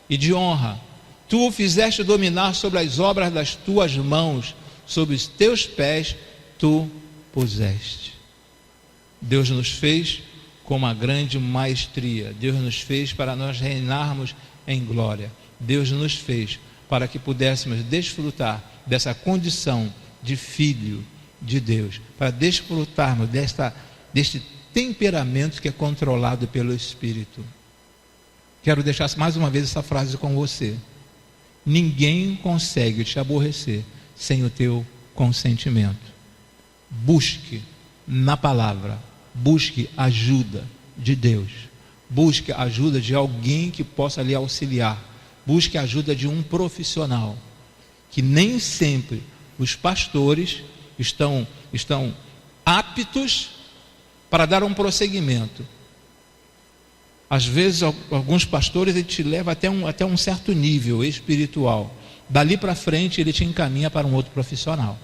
Speaker 1: e de honra. Tu o fizeste dominar sobre as obras das tuas mãos, sobre os teus pés tu puseste. Deus nos fez com uma grande maestria. Deus nos fez para nós reinarmos em glória. Deus nos fez para que pudéssemos desfrutar dessa condição de filho de Deus, para desfrutarmos deste temperamento que é controlado pelo Espírito. Quero deixar mais uma vez essa frase com você: ninguém consegue te aborrecer sem o teu consentimento. Busque na palavra, busque ajuda de Deus, busque ajuda de alguém que possa lhe auxiliar, busque ajuda de um profissional, que nem sempre os pastores estão aptos para dar um prosseguimento. Às vezes alguns pastores ele te leva até um certo nível espiritual, dali para frente ele te encaminha para um outro profissional.